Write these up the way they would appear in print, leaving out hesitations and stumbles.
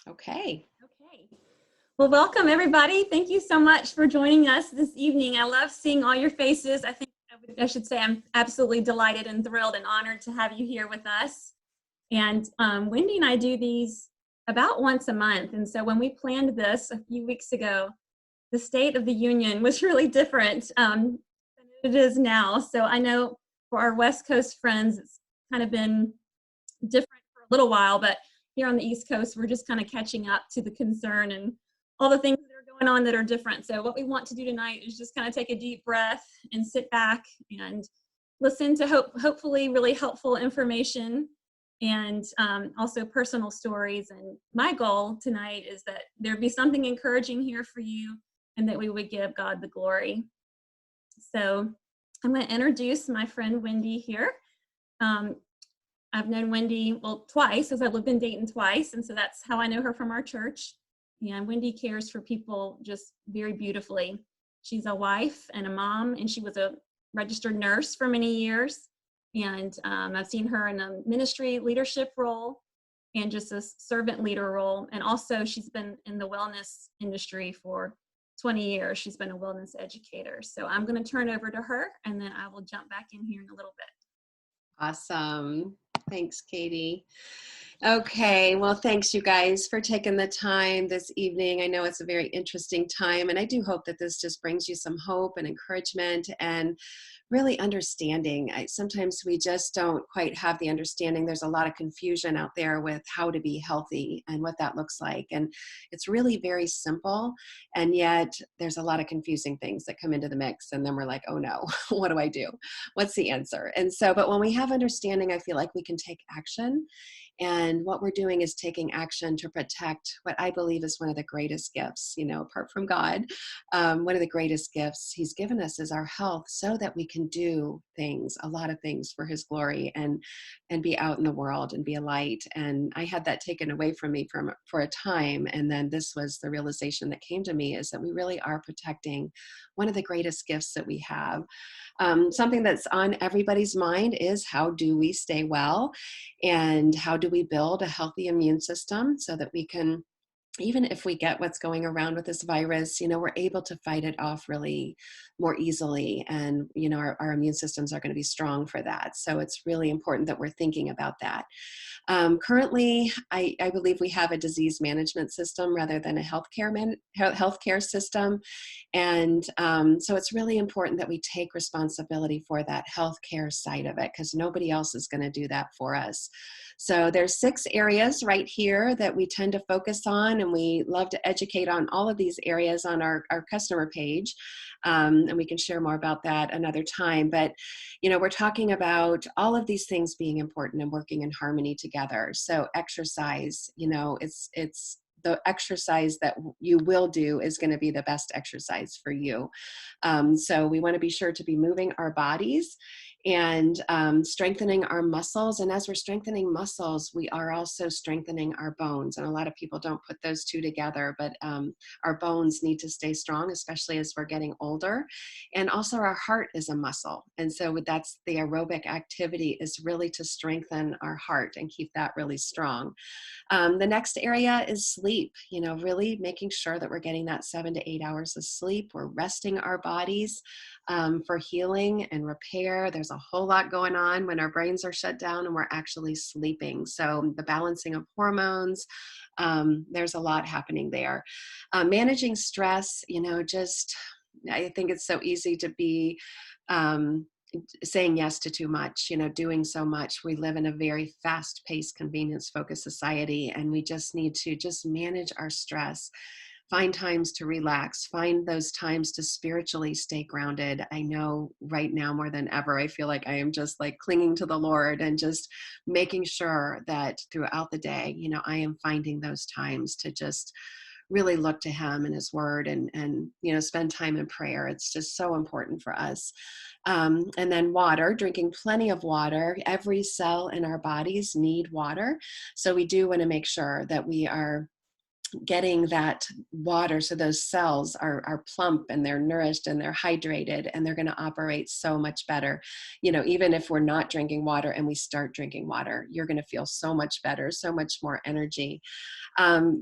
Okay. Okay. Well, welcome everybody. Thank you so much for joining us this evening. I love seeing all your faces. I should say I'm absolutely delighted and thrilled and honored to have you here with us. And Wendy and I do these about once a month. And so when we planned this a few weeks ago, the state of the union was really different than it is now. So I know for our West Coast friends, it's kind of been different for a little while, but here on the East Coast, we're just kind of catching up to the concern and all the things that are going on that are different. So what we want to do tonight is just kind of take a deep breath and sit back and listen to hopefully really helpful information and also personal stories. And my goal tonight is that there be something encouraging here for you and that we would give God the glory. So I'm going to introduce my friend Wendy here. I've known Wendy, well, twice, as I've lived in Dayton twice, and so that's how I know her from our church. And Wendy cares for people just very beautifully. She's a wife and a mom, and she was a registered nurse for many years. And I've seen her in a ministry leadership role and just a servant leader role. And also she's been in the wellness industry for 20 years. She's been a wellness educator. So I'm going to turn it over to her, and then I will jump back in here in a little bit. Awesome. Thanks, Katie. Okay, well, thanks you guys for taking the time this evening. I know it's a very interesting time, and I do hope that this just brings you some hope and encouragement and really understanding. Sometimes we just don't quite have the understanding. There's a lot of confusion out there with how to be healthy and what that looks like. And it's really very simple. And yet there's a lot of confusing things that come into the mix. And then we're like, oh no, what do I do? What's the answer? And so, but when we have understanding, I feel like we can take action. And what we're doing is taking action to protect what I believe is one of the greatest gifts, apart from God. One of the greatest gifts he's given us is our health, so that we can do things, a lot of things for his glory, and be out in the world and be a light. And I had that taken away from me for a time. And then this was the realization that came to me, is that we really are protecting one of the greatest gifts that we have. Something that's on everybody's mind is, how do we stay well? And how do we build a healthy immune system so that we can, even if we get what's going around with this virus, we're able to fight it off really more easily. And, our immune systems are going to be strong for that. So it's really important that we're thinking about that. Currently, I believe we have a disease management system rather than a healthcare system. And so it's really important that we take responsibility for that healthcare side of it, because nobody else is going to do that for us. So there's 6 areas right here that we tend to focus on, and we love to educate on all of these areas on our customer page. And we can share more about that another time. But, we're talking about all of these things being important and working in harmony together. So exercise, it's the exercise that you will do is going to be the best exercise for you. So we want to be sure to be moving our bodies and strengthening our muscles. And as we're strengthening muscles, we are also strengthening our bones. And a lot of people don't put those two together, but our bones need to stay strong, especially as we're getting older. And also our heart is a muscle. And so that's the aerobic activity, is really to strengthen our heart and keep that really strong. The next area is sleep, really making sure that we're getting that 7 to 8 hours of sleep. We're resting our bodies for healing and repair. There's a whole lot going on when our brains are shut down and we're actually sleeping. So the balancing of hormones, there's a lot happening there. Managing stress, I think it's so easy to be saying yes to too much, doing so much. We live in a very fast-paced, convenience-focused society, and we just need to just manage our stress. Find times to relax, find those times to spiritually stay grounded. I know right now more than ever, I feel like I am just like clinging to the Lord and just making sure that throughout the day, I am finding those times to just really look to him and his word and spend time in prayer. It's just so important for us. And then water, drinking plenty of water. Every cell in our bodies need water. So we do want to make sure that we are getting that water so those cells are plump and they're nourished and they're hydrated, and they're going to operate so much better. Even if we're not drinking water and we start drinking water, you're going to feel so much better, so much more energy.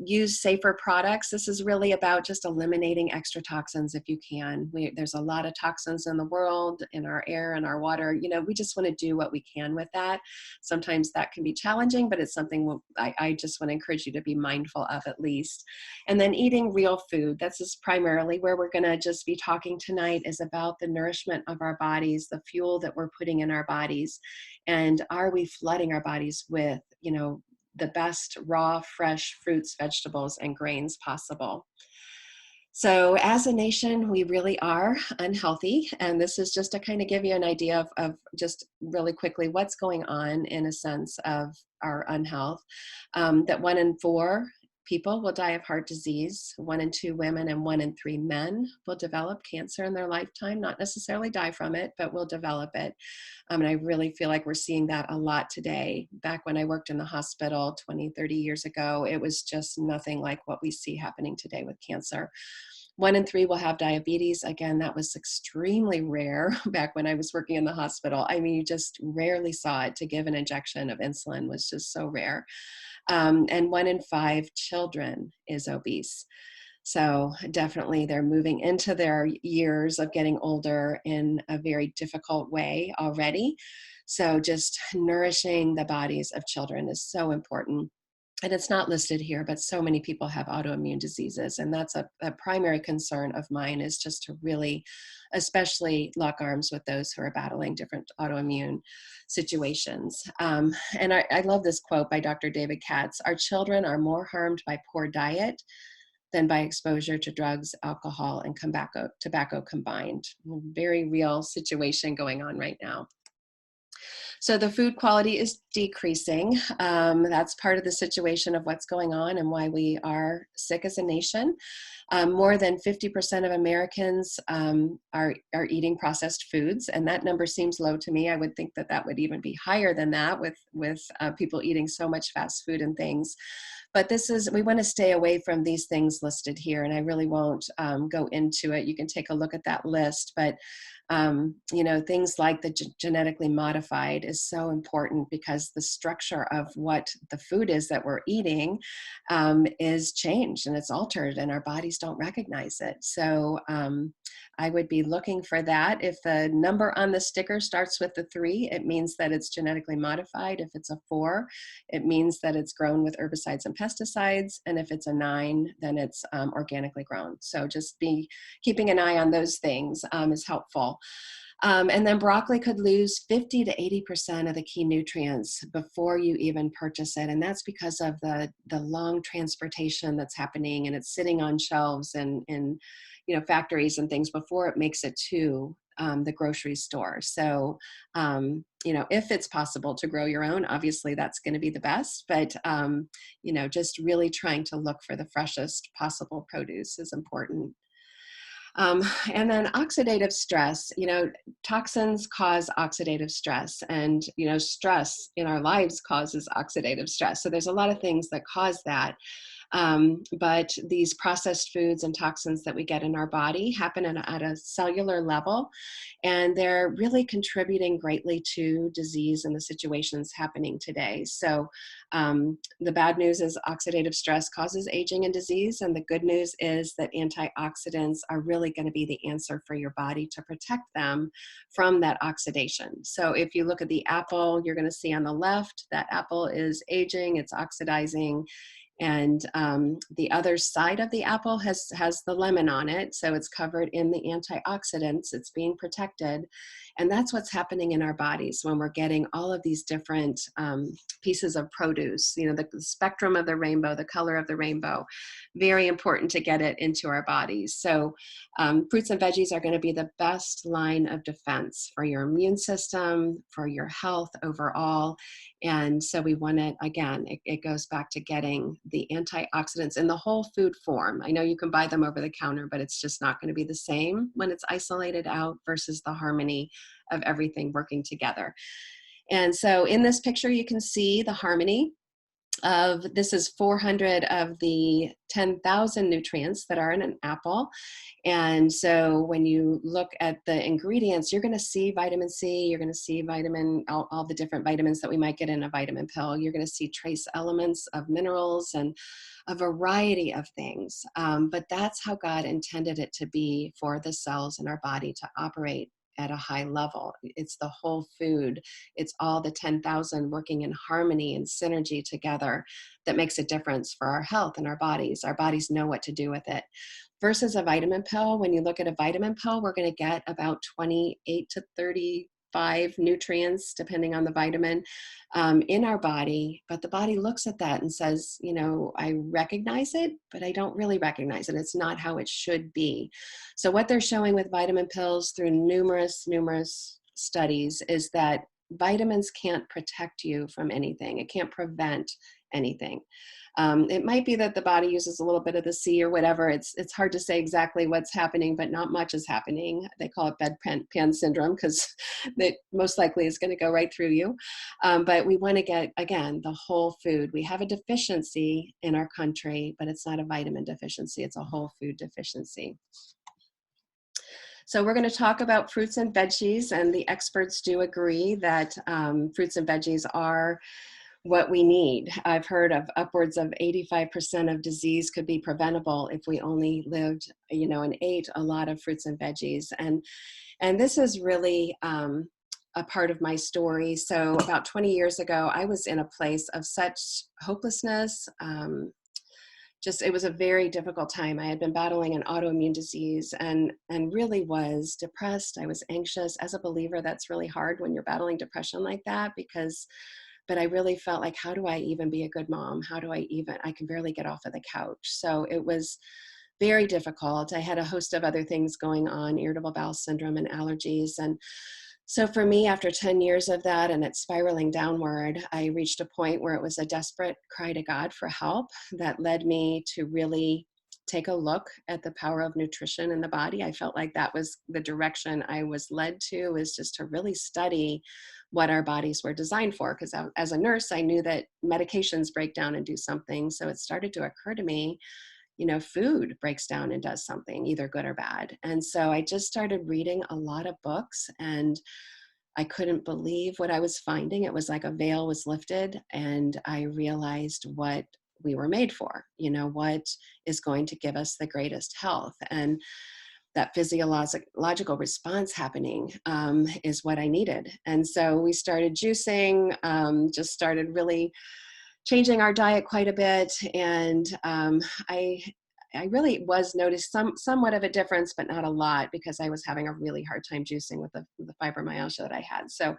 Use safer products. This is really about just eliminating extra toxins if you can. There's a lot of toxins in the world, in our air and our water. We just want to do what we can with that. Sometimes that can be challenging, but it's something I just want to encourage you to be mindful of at least. And then eating real food. That's just primarily where we're going to just be talking tonight, is about the nourishment of our bodies, the fuel that we're putting in our bodies. And are we flooding our bodies with, the best raw, fresh fruits, vegetables, and grains possible? So as a nation, we really are unhealthy. And this is just to kind of give you an idea of just really quickly what's going on in a sense of our unhealth. That 1 in 4 people will die of heart disease. 1 in 2 women and 1 in 3 men will develop cancer in their lifetime, not necessarily die from it, but will develop it. And I really feel like we're seeing that a lot today. Back when I worked in the hospital 20, 30 years ago, it was just nothing like what we see happening today with cancer. 1 in 3 will have diabetes. Again, that was extremely rare back when I was working in the hospital. I mean, you just rarely saw it. To give an injection of insulin was just so rare. And 1 in 5 children is obese. So definitely they're moving into their years of getting older in a very difficult way already. So just nourishing the bodies of children is so important. And it's not listed here, but so many people have autoimmune diseases. And that's a primary concern of mine, is just to really, especially lock arms with those who are battling different autoimmune situations. And I love this quote by Dr. David Katz: "Our children are more harmed by poor diet than by exposure to drugs, alcohol, and tobacco combined." Very real situation going on right now. So the food quality is decreasing. That's part of the situation of what's going on and why we are sick as a nation. More than 50% of Americans are eating processed foods, and that number seems low to me. I would think that would even be higher than that with people eating so much fast food and things. But we want to stay away from these things listed here, and I really won't go into it. You can take a look at that list, but things like the genetically modified is so important, because the structure of what the food is that we're eating is changed and it's altered, and our bodies don't recognize it. So I would be looking for that. If the number on the sticker starts with a 3, it means that it's genetically modified. If it's a 4, it means that it's grown with herbicides and pesticides. And if it's a 9, then it's organically grown. So just be keeping an eye on those things is helpful. And then broccoli could lose 50 to 80% of the key nutrients before you even purchase it. And that's because of the long transportation that's happening, and it's sitting on shelves and in factories and things before it makes it to the grocery store. So, if it's possible to grow your own, obviously that's going to be the best, but, just really trying to look for the freshest possible produce is important. And then oxidative stress, toxins cause oxidative stress, and, stress in our lives causes oxidative stress. So there's a lot of things that cause that. But these processed foods and toxins that we get in our body happen at a cellular level, and they're really contributing greatly to disease and the situations happening today. So the bad news is oxidative stress causes aging and disease, and the good news is that antioxidants are really going to be the answer for your body to protect them from that oxidation. So if you look at the apple, you're going to see on the left that apple is aging, it's oxidizing. And the other side of the apple has the lemon on it. So it's covered in the antioxidants, it's being protected. And that's what's happening in our bodies when we're getting all of these different pieces of produce, the spectrum of the rainbow, the color of the rainbow. Very important to get it into our bodies. So fruits and veggies are going to be the best line of defense for your immune system, for your health overall. And so we want to, again, it goes back to getting the antioxidants in the whole food form. I know you can buy them over the counter, but it's just not going to be the same when it's isolated out versus the harmony of everything working together. And so in this picture, you can see the harmony this is 400 of the 10,000 nutrients that are in an apple. And so when you look at the ingredients, you're going to see vitamin C, you're going to see all the different vitamins that we might get in a vitamin pill. You're going to see trace elements of minerals and a variety of things. But that's how God intended it to be for the cells in our body to operate at a high level. It's the whole food. It's all the 10,000 working in harmony and synergy together that makes a difference for our health and our bodies. Our bodies know what to do with it. Versus a vitamin pill, when you look at a vitamin pill, we're going to get about 28 to 35 nutrients, depending on the vitamin, in our body. But the body looks at that and says, you know, I recognize it, but I don't really recognize it. It's not how it should be. So what they're showing with vitamin pills through numerous studies is that vitamins can't protect you from anything. It can't prevent anything. It might be that the body uses a little bit of the C or whatever. It's hard to say exactly what's happening, but not much is happening. They call it bedpan syndrome because it most likely is going to go right through you. But we want to get, again, the whole food. We have a deficiency in our country, but it's not a vitamin deficiency. It's a whole food deficiency. So we're going to talk about fruits and veggies, and the experts do agree that fruits and veggies are what we need. I've heard of upwards of 85% of disease could be preventable if we only lived, you know, and ate a lot of fruits and veggies. And this is really a part of my story. So about 20 years ago, I was in a place of such hopelessness. It was a very difficult time. I had been battling an autoimmune disease and really was depressed. I was anxious. As a believer, that's really hard when you're battling depression like that but I really felt like, how do I even be a good mom? I can barely get off of the couch. So it was very difficult. I had a host of other things going on, irritable bowel syndrome and allergies. And so for me, after 10 years of that and it spiraling downward, I reached a point where it was a desperate cry to God for help that led me to really take a look at the power of nutrition in the body. I felt like that was the direction I was led to, is just to really study what our bodies were designed for. Because as a nurse, I knew that medications break down and do something. So it started to occur to me, you know, food breaks down and does something, either good or bad. And so I just started reading a lot of books, and I couldn't believe what I was finding. It was like a veil was lifted, and I realized what we were made for, you know, what is going to give us the greatest health. And that physiological response happening is what I needed. And so we started juicing, just started really changing our diet quite a bit. And I really was noticed somewhat of a difference, but not a lot, because I was having a really hard time juicing with the fibromyalgia that I had. So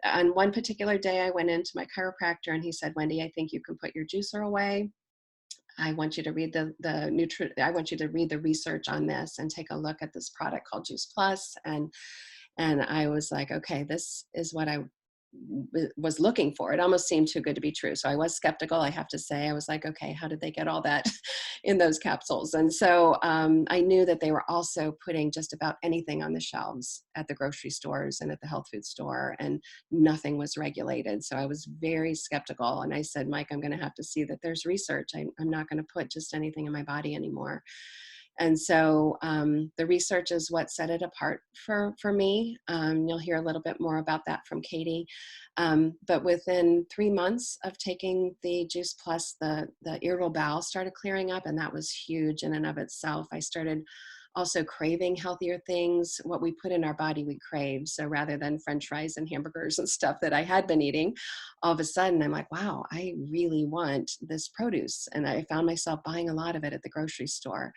on one particular day, I went into my chiropractor and he said, Wendy, I think you can put your juicer away. I want you to read I want you to read the research on this and take a look at this product called Juice Plus. And I was like, okay, this is what I was looking for. It almost seemed too good to be true. So I was skeptical, I have to say. I was like, okay, how did they get all that in those capsules? And so I knew that they were also putting just about anything on the shelves at the grocery stores and at the health food store, and nothing was regulated. So I was very skeptical. And I said, Mike, I'm going to have to see that there's research. I'm not going to put just anything in my body anymore. And so the research is what set it apart for me. You'll hear a little bit more about that from Katie. But within 3 months of taking the Juice Plus, the irritable bowel started clearing up, and that was huge in and of itself. I started also craving healthier things. What we put in our body, we crave. So rather than French fries and hamburgers and stuff that I had been eating, all of a sudden I'm like, wow, I really want this produce. And I found myself buying a lot of it at the grocery store.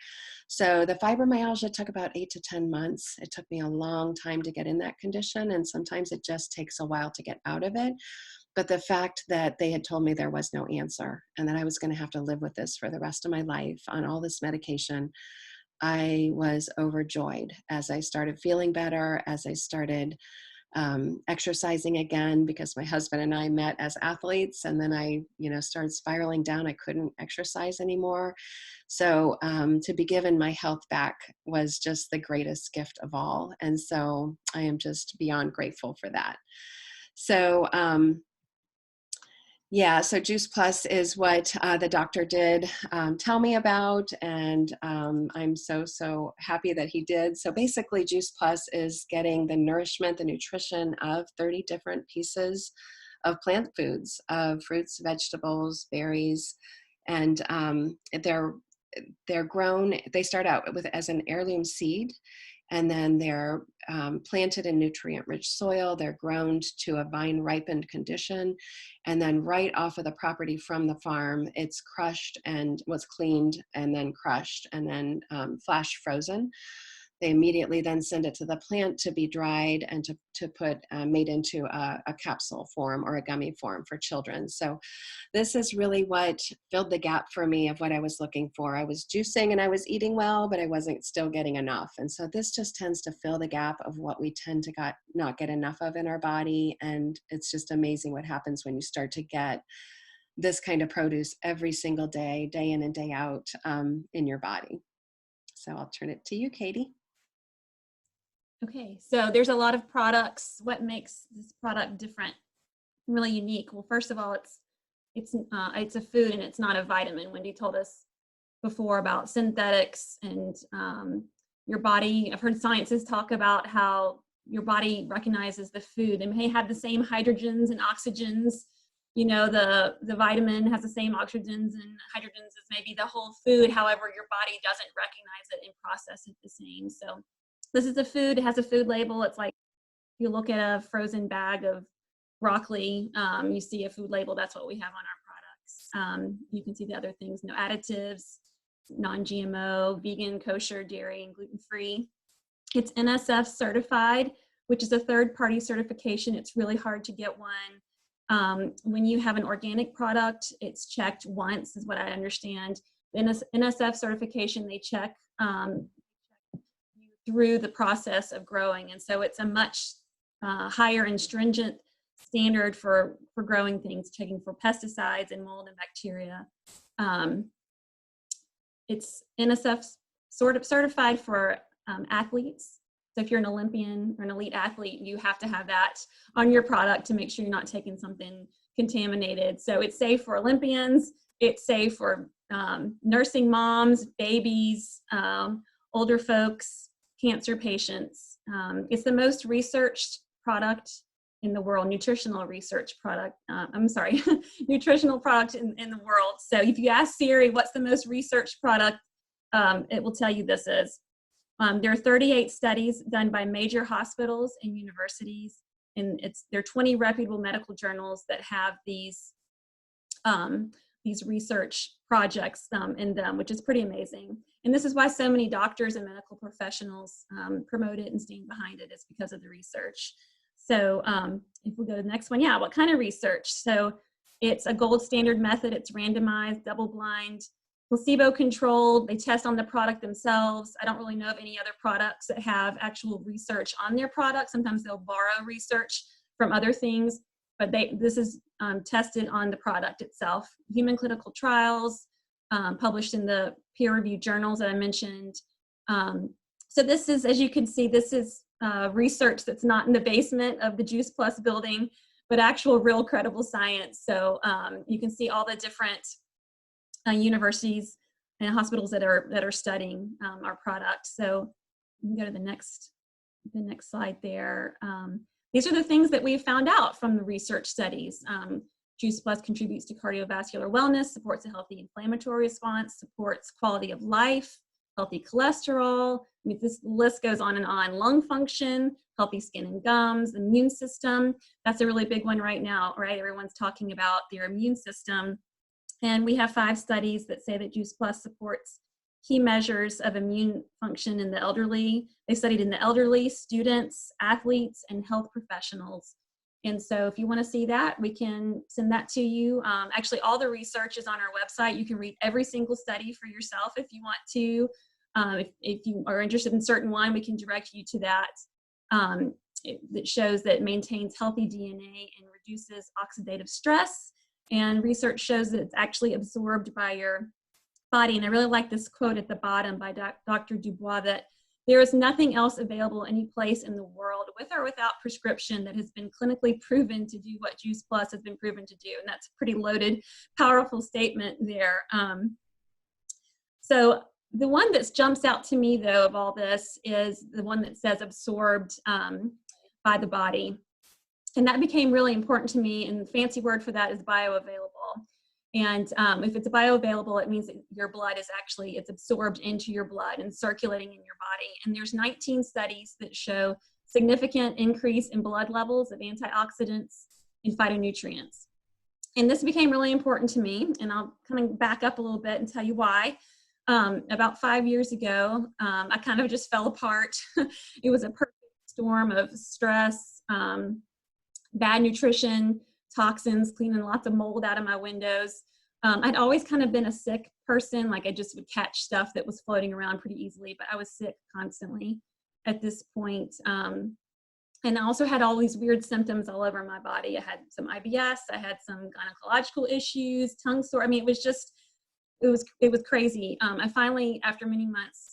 So the fibromyalgia took about 8 to 10 months. It took me a long time to get in that condition. And sometimes it just takes a while to get out of it. But the fact that they had told me there was no answer and that I was going to have to live with this for the rest of my life on all this medication, I was overjoyed as I started feeling better, as I started exercising again, because my husband and I met as athletes, and then I, started spiraling down. I couldn't exercise anymore. So to be given my health back was just the greatest gift of all. And so I am just beyond grateful for that. So Yeah, so Juice Plus is what the doctor did tell me about, and I'm so happy that he did. So basically, Juice Plus is getting the nourishment, the nutrition of 30 different pieces of plant foods, of fruits, vegetables, berries, and they're grown. They start out with as an heirloom seed, and then they're planted in nutrient-rich soil. They're grown to a vine-ripened condition, and then right off of the property from the farm, it's crushed and was cleaned and then crushed and then flash frozen. They immediately then send it to the plant to be dried and to put made into a capsule form or a gummy form for children. So this is really what filled the gap for me of what I was looking for. I was juicing and I was eating well, but I wasn't still getting enough. And so this just tends to fill the gap of what we tend to not get enough of in our body. And it's just amazing what happens when you start to get this kind of produce every single day, day in and day out in your body. So I'll turn it to you, Katie. Okay, so there's a lot of products. What makes this product different, really unique? Well, first of all, it's a food and it's not a vitamin. Wendy told us before about synthetics and your body. I've heard scientists talk about how your body recognizes the food. They may have the same hydrogens and oxygens. You know, the vitamin has the same oxygens and hydrogens as maybe the whole food. However, your body doesn't recognize it and process it the same. So this is a food. It has a food label. It's like if you look at a frozen bag of broccoli, you see a food label. That's what we have on our products. You can see the other things: no additives, non-GMO, vegan, kosher, dairy, and gluten-free. It's NSF certified, which is a third-party certification. It's really hard to get one. When you have an organic product, it's checked once, is what I understand. The NSF certification, they check through the process of growing. And so it's a much higher and stringent standard for growing things, checking for pesticides and mold and bacteria. It's NSF sort of certified for athletes. So if you're an Olympian or an elite athlete, you have to have that on your product to make sure you're not taking something contaminated. So it's safe for Olympians. It's safe for nursing moms, babies, older folks, cancer patients. It's the most researched product in the world, nutritional product in the world. So if you ask Siri, what's the most researched product, it will tell you this is. There are 38 studies done by major hospitals and universities, and there are 20 reputable medical journals that have these research projects in them, which is pretty amazing. And this is why so many doctors and medical professionals promote it and stand behind it. It's because of the research. So if we go to the next one, yeah, what kind of research? So it's a gold standard method. It's randomized, double-blind, placebo-controlled. They test on the product themselves. I don't really know of any other products that have actual research on their product. Sometimes they'll borrow research from other things, but this is tested on the product itself. Human clinical trials, published in the peer-reviewed journals that I mentioned. So this is, as you can see, this is research that's not in the basement of the Juice Plus building, but actual real credible science. So you can see all the different universities and hospitals that are studying our product. So you can go to the next slide there. These are the things that we've found out from the research studies. Juice Plus contributes to cardiovascular wellness, supports a healthy inflammatory response, supports quality of life, healthy cholesterol. I mean, this list goes on and on. Lung function, healthy skin and gums, immune system. That's a really big one right now, right? Everyone's talking about their immune system. And we have 5 studies that say that Juice Plus supports key measures of immune function in the elderly. They studied in the elderly, students, athletes, and health professionals. And so if you want to see that, we can send that to you. Actually, all the research is on our website. You can read every single study for yourself if you want to. If you are interested in certain one, we can direct you to that. That shows that it maintains healthy DNA and reduces oxidative stress. And research shows that it's actually absorbed by your body. And I really like this quote at the bottom by Dr. Dubois, that There is nothing else available any place in the world with or without prescription that has been clinically proven to do what Juice Plus has been proven to do. And that's a pretty loaded, powerful statement there. So the one that jumps out to me, though, of all this is the one that says absorbed by the body. And that became really important to me. And the fancy word for that is bioavailable. And if it's bioavailable, it means that your blood is actually, it's absorbed into your blood and circulating in your body. And there's 19 studies that show significant increase in blood levels of antioxidants and phytonutrients. And this became really important to me. And I'll kind of back up a little bit and tell you why. About 5 years ago, I kind of just fell apart. It was a perfect storm of stress, bad nutrition, toxins, cleaning lots of mold out of my windows. I'd always kind of been a sick person. Like I just would catch stuff that was floating around pretty easily, but I was sick constantly at this point. And I also had all these weird symptoms all over my body. I had some IBS, I had some gynecological issues, tongue sore. I mean, it was just, it was crazy. I finally, after many months,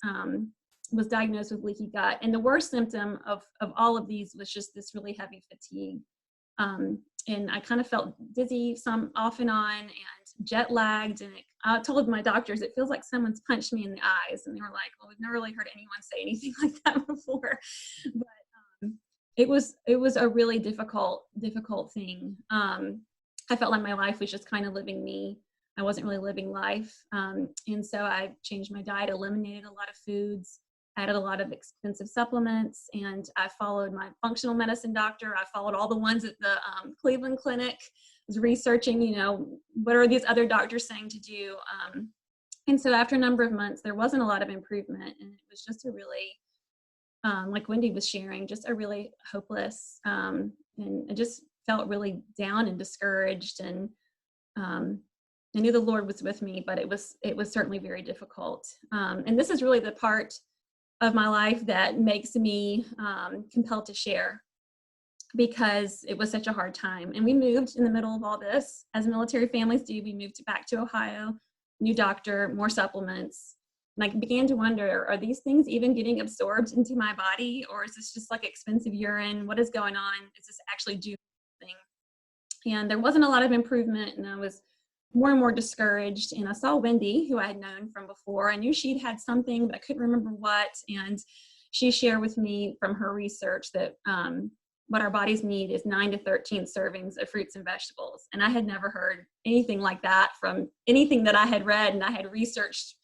was diagnosed with leaky gut. And the worst symptom of all of these was just this really heavy fatigue. And I kind of felt dizzy some off and on and jet lagged. And I told my doctors, it feels like someone's punched me in the eyes. And they were like, well, we've never really heard anyone say anything like that before. But it was a really difficult thing. I felt like my life was just kind of living me. I wasn't really living life. And so I changed my diet, eliminated a lot of foods, added a lot of expensive supplements, and I followed my functional medicine doctor. I followed all the ones at the Cleveland Clinic, was researching, you know, what are these other doctors saying to do? And so after a number of months, there wasn't a lot of improvement, and it was just a really, like Wendy was sharing, just a really hopeless, and I just felt really down and discouraged, and I knew the Lord was with me, but it was certainly very difficult. And this is really the part of my life that makes me compelled to share, because it was such a hard time. And we moved in the middle of all this, as military families do. We moved back to Ohio, new doctor, more supplements. And I began to wonder, are these things even getting absorbed into my body, or is this just like expensive urine? What is going on? Is this actually doing something? And there wasn't a lot of improvement, and I was more and more discouraged. And I saw Wendy, who I had known from before. I knew she'd had something, but I couldn't remember what. And she shared with me from her research that what our bodies need is 9 to 13 servings of fruits and vegetables. And I had never heard anything like that from anything that I had read, and I had researched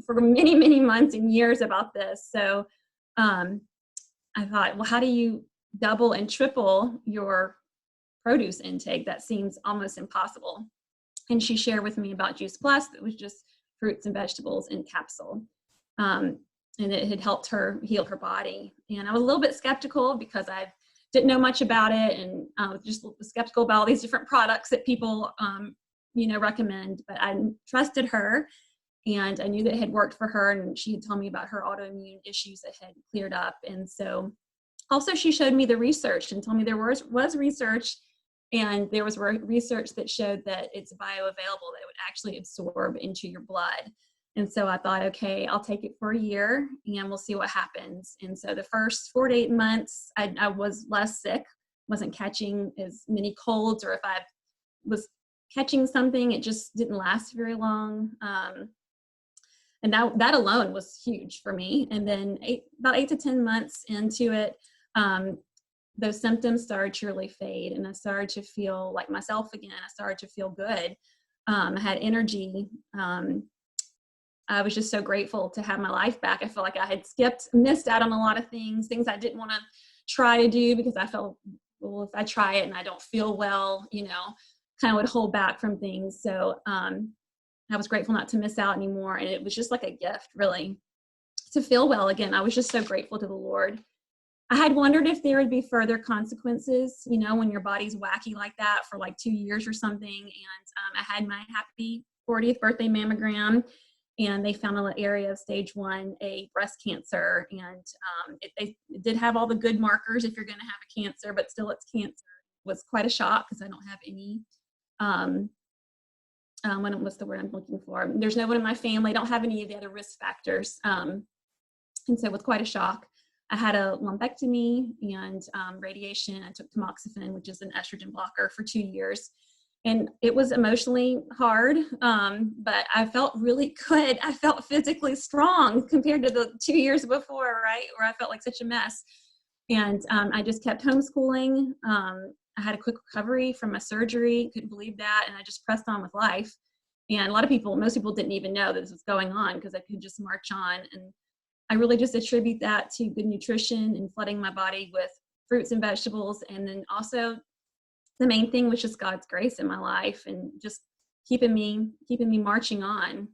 for many, many months and years about this. So I thought, well, how do you double and triple your produce intake? That seems almost impossible. And she shared with me about Juice Plus, that was just fruits and vegetables in capsule. And it had helped her heal her body. And I was a little bit skeptical because I didn't know much about it, and just skeptical about all these different products that people, recommend. But I trusted her, and I knew that it had worked for her. And she had told me about her autoimmune issues that had cleared up. And so also she showed me the research and told me there was research. And there was research that showed that it's bioavailable, that it would actually absorb into your blood. And so I thought, okay, I'll take it for a year and we'll see what happens. And so the first 4 to 8 months, I was less sick, wasn't catching as many colds, or if I was catching something, it just didn't last very long. And that alone was huge for me. And then about 8 to 10 months into it, those symptoms started to really fade, and I started to feel like myself again. I started to feel good. I had energy. I was just so grateful to have my life back. I felt like I had missed out on a lot of things I didn't want to try to do, because I felt, well, if I try it and I don't feel well, kind of would hold back from things. So I was grateful not to miss out anymore. And it was just like a gift, really, to feel well again. I was just so grateful to the Lord. I had wondered if there would be further consequences, when your body's wacky like that for like 2 years or something. And I had my happy 40th birthday mammogram, and they found an area of stage 1A breast cancer. And it did have all the good markers if you're going to have a cancer, but still it's cancer. It was quite a shock because I don't have any, what's the word I'm looking for? There's no one in my family. I don't have any of the other risk factors. And so it was quite a shock. I had a lumpectomy and radiation. I took tamoxifen, which is an estrogen blocker, for 2 years. And it was emotionally hard, but I felt really good. I felt physically strong compared to the 2 years before, right, where I felt like such a mess. And I just kept homeschooling. I had a quick recovery from my surgery, couldn't believe that, and I just pressed on with life. And a lot of people, most people didn't even know that this was going on because I could just march on. And I really just attribute that to good nutrition and flooding my body with fruits and vegetables. And then also the main thing was just God's grace in my life and just keeping me marching on.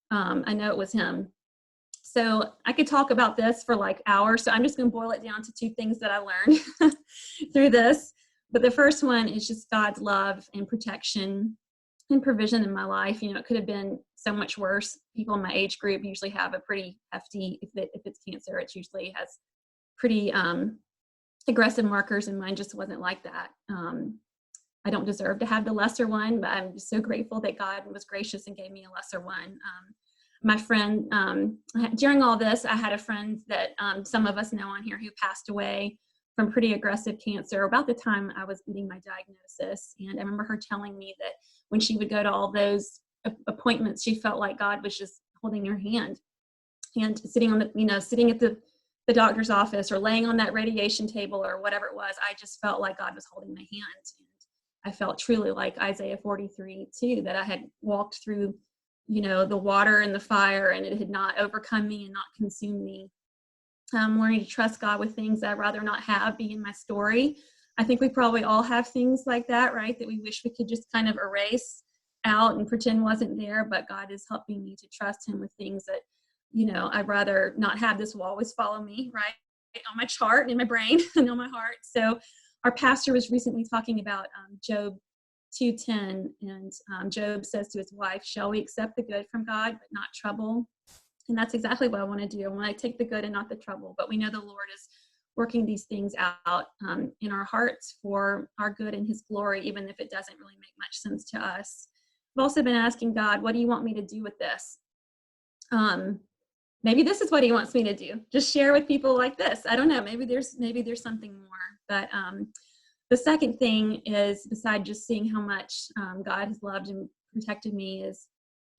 I know it was him. So I could talk about this for like hours. So I'm just going to boil it down to 2 things that I learned through this. But the first one is just God's love and protection and provision in my life. You know, it could have been so much worse. People in my age group usually have a pretty hefty, if it's cancer, it usually has pretty aggressive markers, and mine just wasn't like that. I don't deserve to have the lesser one, but I'm just so grateful that God was gracious and gave me a lesser one. My friend, during all this, I had a friend that some of us know on here who passed away from pretty aggressive cancer about the time I was getting my diagnosis. And I remember her telling me that when she would go to all those appointments, she felt like God was just holding her hand and sitting on the, sitting at the doctor's office or laying on that radiation table or whatever it was. I just felt like God was holding my hand. And I felt truly like Isaiah 43 too, that I had walked through, the water and the fire, and it had not overcome me and not consumed me. Learning to trust God with things that I'd rather not have be in my story. I think we probably all have things like that, right? That we wish we could just kind of erase out and pretend wasn't there, but God is helping me to trust him with things that, I'd rather not have. This will always follow me, right? On my chart and in my brain and on my heart. So our pastor was recently talking about Job 2:10, and Job says to his wife, "Shall we accept the good from God, but not trouble?" And that's exactly what I want to do. I want to take the good and not the trouble. But we know the Lord is working these things out in our hearts for our good and his glory, even if it doesn't really make much sense to us. I've also been asking God, what do you want me to do with this? Maybe this is what he wants me to do. Just share with people like this. I don't know. Maybe there's something more. But the second thing is, besides just seeing how much God has loved and protected me, is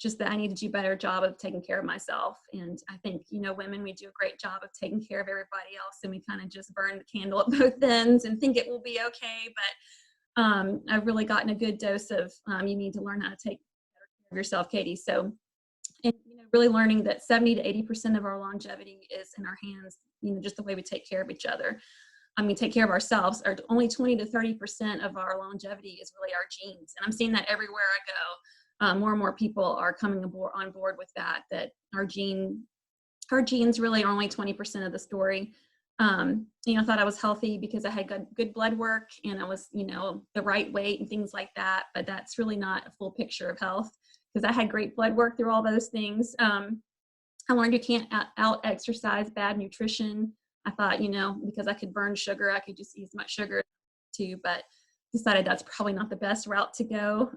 just that I need to do a better job of taking care of myself. And I think, women, we do a great job of taking care of everybody else, and we kind of just burn the candle at both ends and think it will be okay. But I've really gotten a good dose of you need to learn how to take better care of yourself, Katie. So, and really learning that 70 to 80% of our longevity is in our hands, just the way we take care of each other. Take care of ourselves. Or only 20 to 30% of our longevity is really our genes. And I'm seeing that everywhere I go. More and more people are coming on board with that our genes really are only 20% of the story. I thought I was healthy because I had good blood work and I was, the right weight and things like that. But that's really not a full picture of health, because I had great blood work through all those things. I learned you can't out-exercise bad nutrition. I thought, because I could burn sugar, I could just eat as much sugar too, but decided that's probably not the best route to go.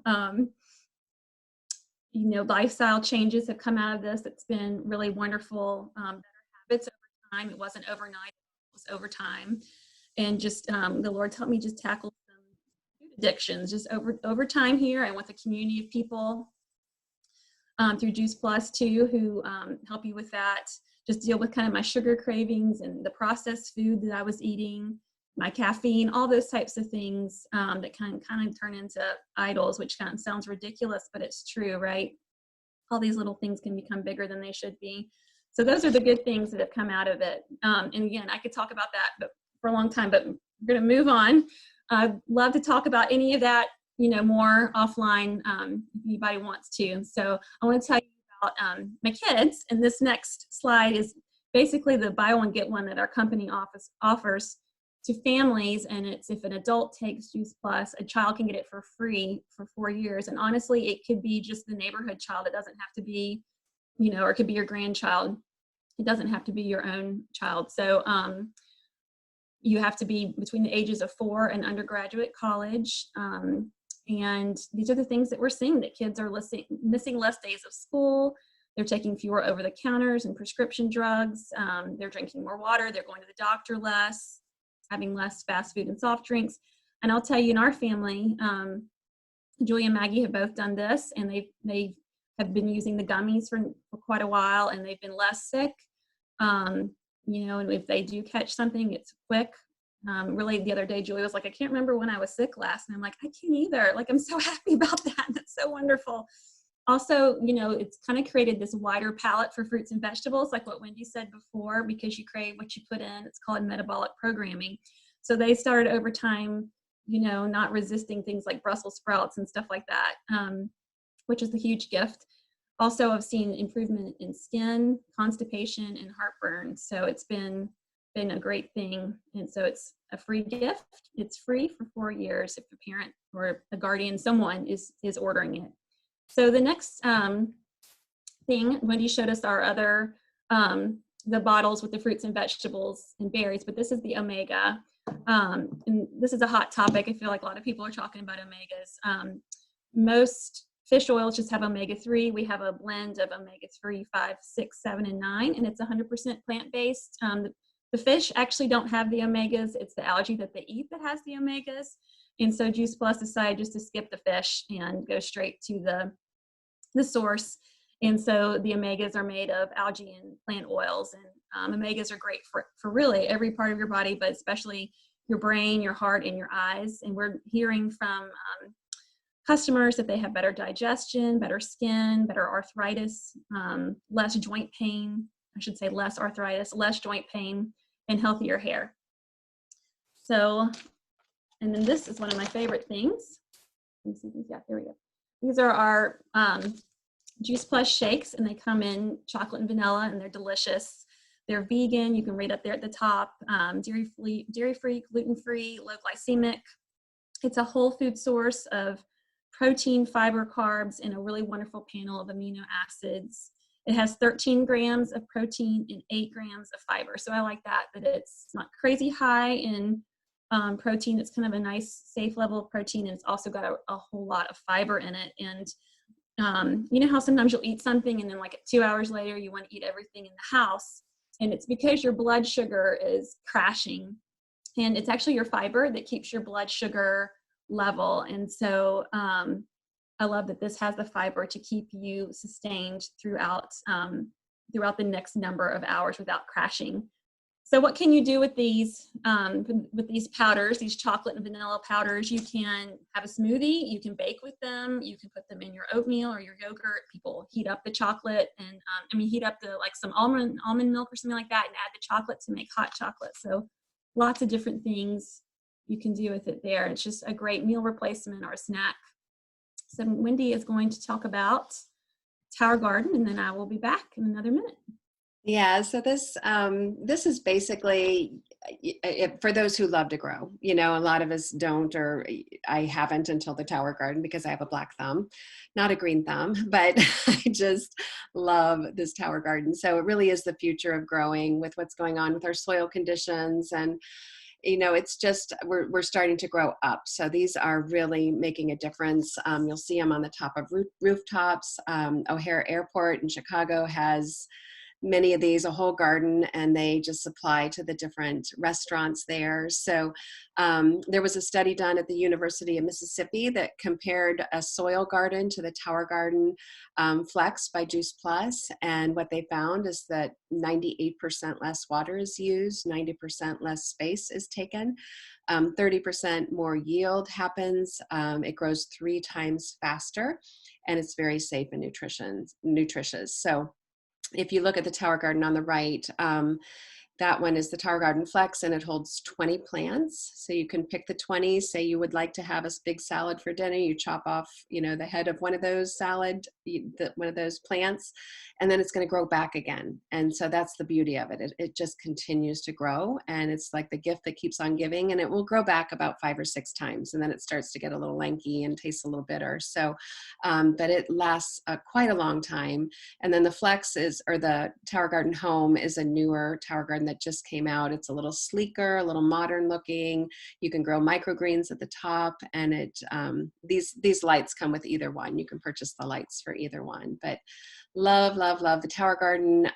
Lifestyle changes have come out of this. It's been really wonderful. Better habits over time. It wasn't overnight, it was over time. And just the Lord's helped me just tackle some food addictions just over time here, and with a community of people through Juice Plus too, who help you with that. Just deal with kind of my sugar cravings and the processed food that I was eating, my caffeine, all those types of things that kind of turn into idols, which kind of sounds ridiculous, but it's true, right? All these little things can become bigger than they should be. So those are the good things that have come out of it. And again, I could talk about that for a long time, but we're going to move on. I'd love to talk about any of that, more offline if anybody wants to. So I want to tell you about my kids. And this next slide is basically the buy one, get one that our company offers to families. And it's, if an adult takes Juice Plus, a child can get it for free for 4 years. And honestly, it could be just the neighborhood child. It doesn't have to be, or it could be your grandchild. It doesn't have to be your own child. So you have to be between the ages of 4 and undergraduate college. And these are the things that we're seeing, that kids are missing less days of school. They're taking fewer over-the-counters and prescription drugs. They're drinking more water. They're going to the doctor less, having less fast food and soft drinks. And I'll tell you, in our family, Julie and Maggie have both done this, and they have been using the gummies for quite a while, and they've been less sick. You know, and if they do catch something, it's quick. Really, the other day, Julie was like, I can't remember when I was sick last. And I'm like, I can't either. Like, I'm so happy about that. That's so wonderful. Also, you know, it's kind of created this wider palette for fruits and vegetables, like what Wendy said before, because you crave what you put in. It's called metabolic programming. So they started over time, you know, not resisting things like Brussels sprouts and stuff like that, which is a huge gift. Also, I've seen improvement in skin, constipation, and heartburn. So it's been a great thing. And so it's a free gift. It's free for 4 years if a parent or a guardian, someone is ordering it. So the next thing, Wendy showed us our other, the bottles with the fruits and vegetables and berries, but this is the omega. And this is a hot topic. I feel like a lot of people are talking about omegas. Most fish oils just have omega-3. We have a blend of omega-3, 5, 6, 7, and 9, and it's 100% plant-based. The fish actually don't have the omegas. It's the algae that they eat that has the omegas. And so Juice Plus decided just to skip the fish and go straight to the source. And so the omegas are made of algae and plant oils. And omegas are great for really every part of your body, but especially your brain, your heart, and your eyes. And we're hearing from customers that they have better digestion, better skin, better arthritis, less joint pain, I should say less arthritis, less joint pain, and healthier hair. So, and then this is one of my favorite things. Let me see these. Yeah, there we go. These are our Juice Plus shakes, and they come in chocolate and vanilla, and they're delicious. They're vegan. You can read up there at the top, dairy-free, gluten-free, low glycemic. It's a whole food source of protein, fiber, carbs, and a really wonderful panel of amino acids. It has 13 grams of protein and 8 grams of fiber. So I like that it's not crazy high in protein. It's kind of a nice, safe level of protein, and it's also got a whole lot of fiber in it. And you know how sometimes you'll eat something and then like 2 hours later you want to eat everything in the house, and it's because your blood sugar is crashing, and it's actually your fiber that keeps your blood sugar level. And so I love that this has the fiber to keep you sustained throughout the next number of hours without crashing. So what can you do with these powders, these chocolate and vanilla powders? You can have a smoothie, you can bake with them, you can put them in your oatmeal or your yogurt. People heat up the chocolate and heat up like some almond milk or something like that and add the chocolate to make hot chocolate. So lots of different things you can do with it there. It's just a great meal replacement or a snack. So Wendy is going to talk about Tower Garden, and then I will be back in another minute. Yeah, so this is basically for those who love to grow. You know, a lot of us don't, or I haven't until the Tower Garden because I have a black thumb, not a green thumb, but I just love this Tower Garden. So it really is the future of growing with what's going on with our soil conditions. And you know, it's just, we're starting to grow up. So these are really making a difference. You'll see them on the top of rooftops. O'Hare Airport in Chicago has many of these, a whole garden, and they just supply to the different restaurants there. So there was a study done at the University of Mississippi that compared a soil garden to the Tower Garden Flex by Juice Plus. And what they found is that 98% less water is used, 90% less space is taken, 30% more yield happens, it grows 3 times faster, and it's very safe and nutritious. So if you look at the Tower Garden on the right, that one is the Tower Garden Flex, and it holds 20 plants. So you can pick the 20, say you would like to have a big salad for dinner, you chop off, you know, the head of one of those one of those plants, and then it's going to grow back again. And so that's the beauty of it. It just continues to grow, and it's like the gift that keeps on giving, and it will grow back about 5 or 6 times, and then it starts to get a little lanky and tastes a little bitter. So, but it lasts quite a long time. And then the Flex or the Tower Garden Home is a newer Tower Garden that just came out. It's a little sleeker, a little modern looking. You can grow microgreens at the top, and these lights come with either one. You can purchase the lights for either one, but Love, love, love the Tower Garden.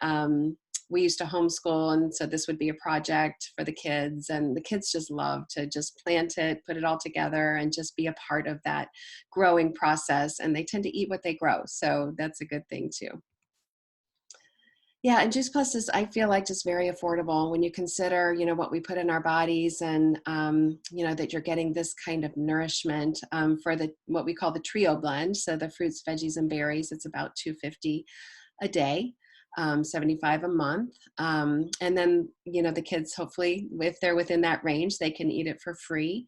We used to homeschool, and so this would be a project for the kids, and the kids just love to just plant it, put it all together, and just be a part of that growing process. And they tend to eat what they grow, so that's a good thing too. Yeah, and Juice Plus is, I feel like, just very affordable when you consider, what we put in our bodies, and that you're getting this kind of nourishment for the what we call the trio blend. So the fruits, veggies, and berries. It's about $2.50 a day, 75 a month, and then the kids, hopefully, if they're within that range, they can eat it for free.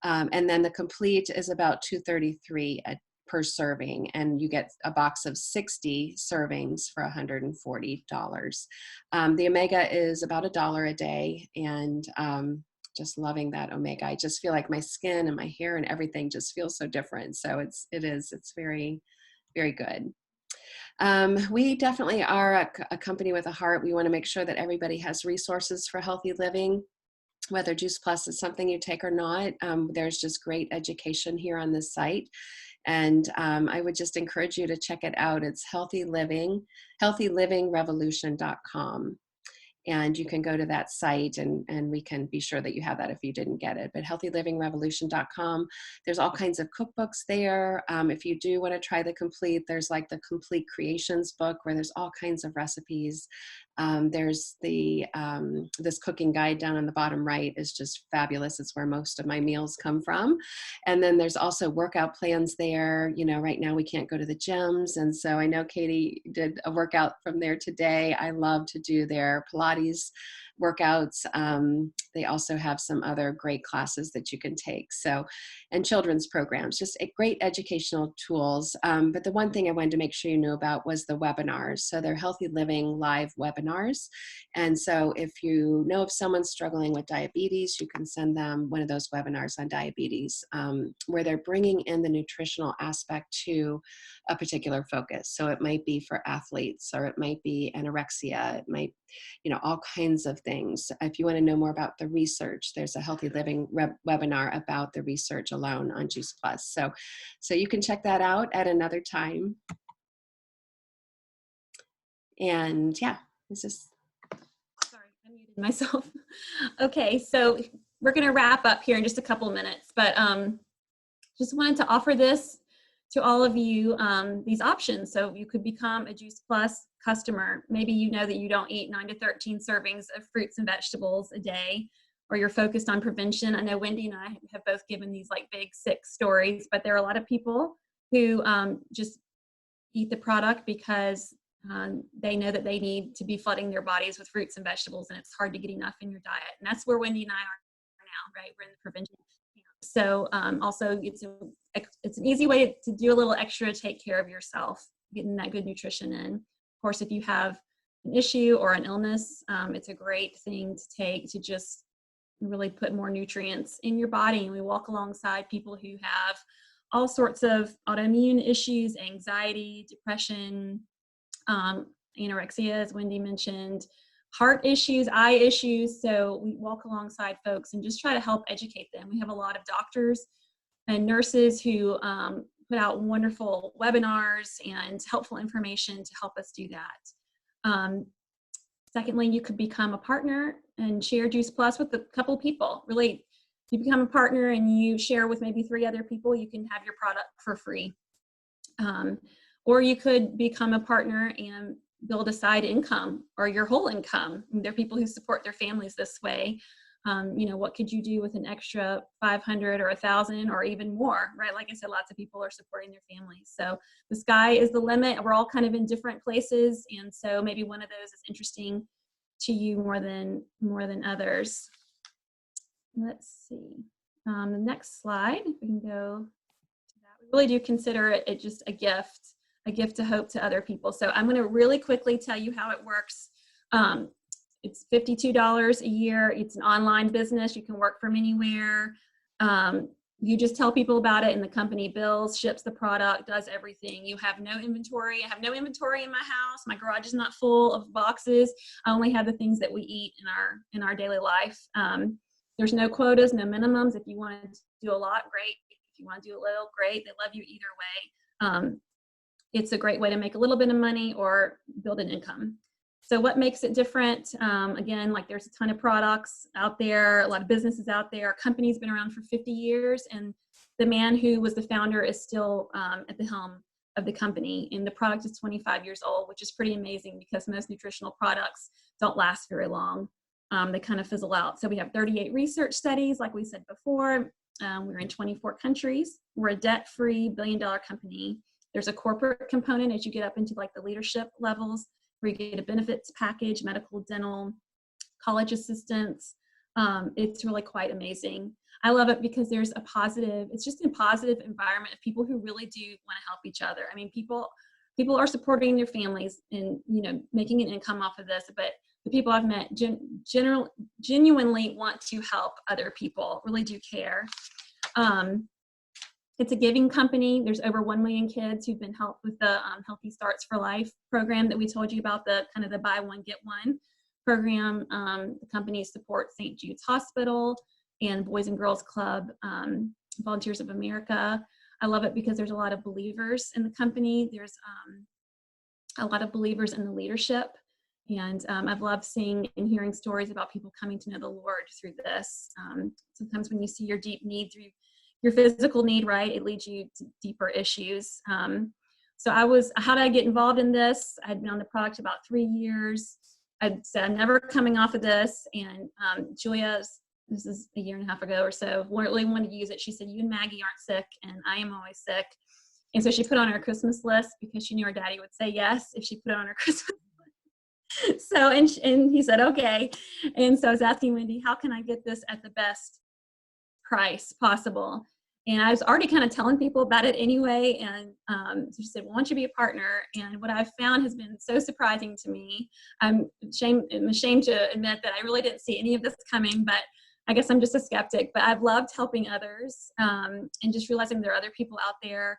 And then the complete is about $2.33 per serving, and you get a box of 60 servings for $140. The omega is about $1 a day, and just loving that omega. I just feel like my skin and my hair and everything just feels so different. So it's very, very good. We definitely are a company with a heart. We want to make sure that everybody has resources for healthy living, whether Juice Plus is something you take or not. There's just great education here on this site. And I would just encourage you to check it out. It's healthylivingrevolution.com. And you can go to that site, and we can be sure that you have that if you didn't get it. But healthylivingrevolution.com, there's all kinds of cookbooks there. If you do want to try the complete, there's like the Complete Creations book where there's all kinds of recipes. There's the this cooking guide down on the bottom right is just fabulous. It's where most of my meals come from. And then there's also workout plans there. Right now we can't go to the gyms, and so I know Katie did a workout from there today. I love to do their Pilates workouts. They also have some other great classes that you can take. So, and children's programs, just great educational tools. But the one thing I wanted to make sure you knew about was the webinars. So they're healthy living live webinars. And so if you know if someone's struggling with diabetes, you can send them one of those webinars on diabetes, where they're bringing in the nutritional aspect to a particular focus. So it might be for athletes, or it might be anorexia, it might, all kinds of things. If you want to know more about the research, there's a healthy living webinar about the research alone on Juice Plus. So you can check that out at another time. And yeah, it's just. Sorry, I muted myself. Okay, so we're going to wrap up here in just a couple of minutes, but just wanted to offer this to all of you, these options. So you could become a Juice Plus customer. Maybe you know that you don't eat 9 to 13 servings of fruits and vegetables a day, or you're focused on prevention. I know Wendy and I have both given these like big sick stories, but there are a lot of people who just eat the product because they know that they need to be flooding their bodies with fruits and vegetables, and it's hard to get enough in your diet. And that's where Wendy and I are now, right? We're in the prevention. So also it's an easy way to do a little extra to take care of yourself, getting that good nutrition in. Of course, if you have an issue or an illness, it's a great thing to take to just really put more nutrients in your body. And we walk alongside people who have all sorts of autoimmune issues, anxiety, depression, anorexia, as Wendy mentioned, heart issues, eye issues. So we walk alongside folks and just try to help educate them. We have a lot of doctors and nurses who put out wonderful webinars and helpful information to help us do that. Secondly, you could become a partner and share Juice Plus with a couple people. Really, you become a partner and you share with maybe 3 other people, you can have your product for free. Or you could become a partner and build a side income or your whole income. There are people who support their families this way. What could you do with an extra 500 or 1,000 or even more, right? Like I said, lots of people are supporting their families. So the sky is the limit. We're all kind of in different places. And so maybe one of those is interesting to you more than others. Let's see. The next slide, if we can go to that. We really do consider it just a gift to hope to other people. So I'm going to really quickly tell you how it works. It's $52 a year. It's an online business. You can work from anywhere. You just tell people about it and the company bills, ships the product, does everything. You have no inventory. I have no inventory in my house. My garage is not full of boxes. I only have the things that we eat in our daily life. There's no quotas, no minimums. If you want to do a lot, great. If you want to do a little, great. They love you either way. it's a great way to make a little bit of money or build an income. So what makes it different? Again, like there's a ton of products out there, a lot of businesses out there. Our company's been around for 50 years, and the man who was the founder is still at the helm of the company. And the product is 25 years old, which is pretty amazing because most nutritional products don't last very long. They kind of fizzle out. So we have 38 research studies, like we said before. We're in 24 countries. We're a debt-free billion-dollar company. There's a corporate component as you get up into like the leadership levels, where you get a benefits package, medical, dental, college assistance. It's really quite amazing. I love it because there's it's just a positive environment of people who really do want to help each other. I mean, people are supporting their families and, making an income off of this, but the people I've met genuinely want to help other people, really do care. It's a giving company. There's over 1 million kids who've been helped with the Healthy Starts for Life program that we told you about, the kind of the buy one, get one program. The company supports St. Jude's Hospital and Boys and Girls Club, Volunteers of America. I love it because there's a lot of believers in the company. There's a lot of believers in the leadership. And I've loved seeing and hearing stories about people coming to know the Lord through this. Sometimes when you see your deep need through your physical need, right, it leads you to deeper issues. So how did I get involved in this? I'd been on the product about 3 years. I'd said I'm never coming off of this. And Julia, this is a year and a half ago or so, really wanted to use it. She said, you and Maggie aren't sick, and I am always sick. And so she put it on her Christmas list because she knew her daddy would say yes if she put it on her Christmas list. So, and he said, okay. And so I was asking Wendy, how can I get this at the best price possible? And I was already kind of telling people about it anyway. And so she said, well, why don't you be a partner? And what I've found has been so surprising to me. I'm ashamed to admit that I really didn't see any of this coming, but I guess I'm just a skeptic. But I've loved helping others and just realizing there are other people out there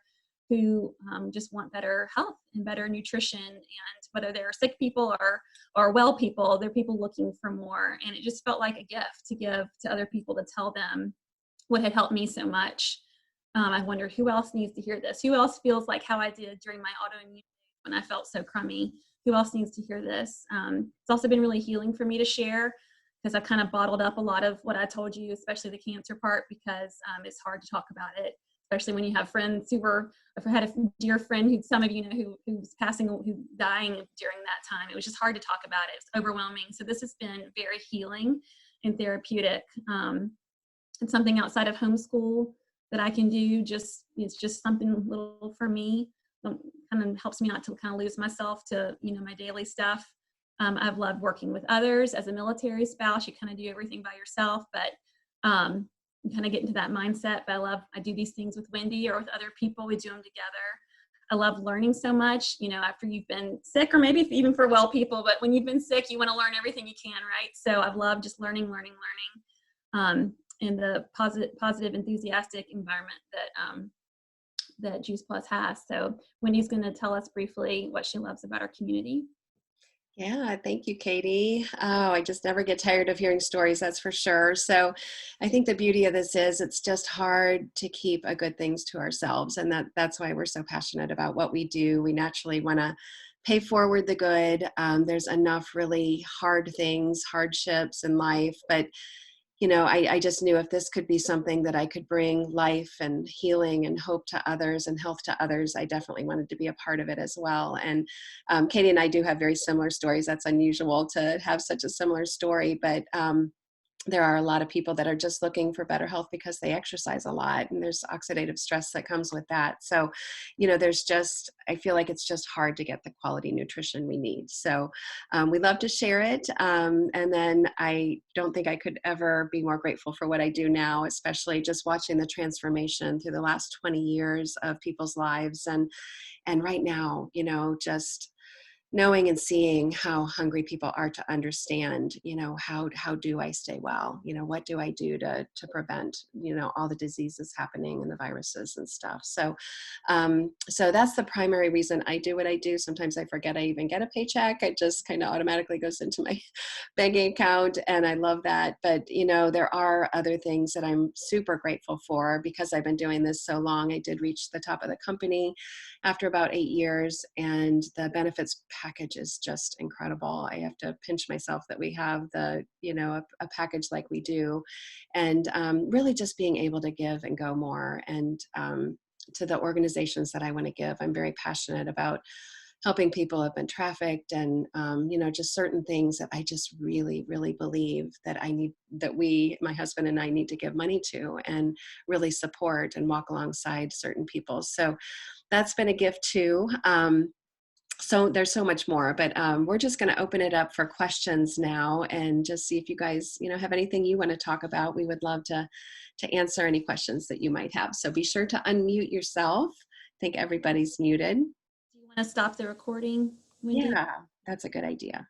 who just want better health and better nutrition. And whether they're sick people or well people, they're people looking for more. And it just felt like a gift to give to other people, to tell them what had helped me so much. I wonder who else needs to hear this? Who else feels like how I did during my autoimmune days when I felt so crummy? Who else needs to hear this? It's also been really healing for me to share, because I've kind of bottled up a lot of what I told you, especially the cancer part, because it's hard to talk about it, especially when you have friends I had a dear friend who some of you know who was dying during that time. It was just hard to talk about it. It's overwhelming. So this has been very healing and therapeutic. It's something outside of homeschool that I can do. It's just something little for me. Kind of helps me not to kind of lose myself to, my daily stuff. I've loved working with others. As a military spouse, you kind of do everything by yourself, but you kind of get into that mindset. But I do these things with Wendy or with other people. We do them together. I love learning so much, after you've been sick, or maybe even for well people, but when you've been sick, you want to learn everything you can, right? So I've loved just learning. In the positive, enthusiastic environment that Juice Plus has. So Wendy's going to tell us briefly what she loves about our community. Yeah, thank you, Katie. Oh, I just never get tired of hearing stories, that's for sure. So I think the beauty of this is it's just hard to keep good things to ourselves. And that's why we're so passionate about what we do. We naturally want to pay forward the good. There's enough really hard things, hardships in life, but I just knew if this could be something that I could bring life and healing and hope to others and health to others, I definitely wanted to be a part of it as well. And Katie and I do have very similar stories. That's unusual to have such a similar story, but there are a lot of people that are just looking for better health because they exercise a lot, and there's oxidative stress that comes with that. So, I feel like it's just hard to get the quality nutrition we need. So we love to share it. And then I don't think I could ever be more grateful for what I do now, especially just watching the transformation through the last 20 years of people's lives. And right now, just knowing and seeing how hungry people are to understand, how do I stay well? What do I do to prevent, all the diseases happening and the viruses and stuff. So that's the primary reason I do what I do. Sometimes I forget I even get a paycheck. It just kind of automatically goes into my banking account, and I love that. But, there are other things that I'm super grateful for because I've been doing this so long. I did reach the top of the company after about 8 years, and the benefits package is just incredible. I have to pinch myself that we have a package like we do, and really just being able to give and go more, and to the organizations that I want to give. I'm very passionate about helping people who have been trafficked, and just certain things that I just really, really believe that my husband and I need to give money to and really support and walk alongside certain people. So that's been a gift too. So there's so much more, but we're just going to open it up for questions now and just see if you guys, have anything you want to talk about. We would love to answer any questions that you might have. So be sure to unmute yourself. I think everybody's muted. Do you want to stop the recording, Wendy? Yeah, that's a good idea.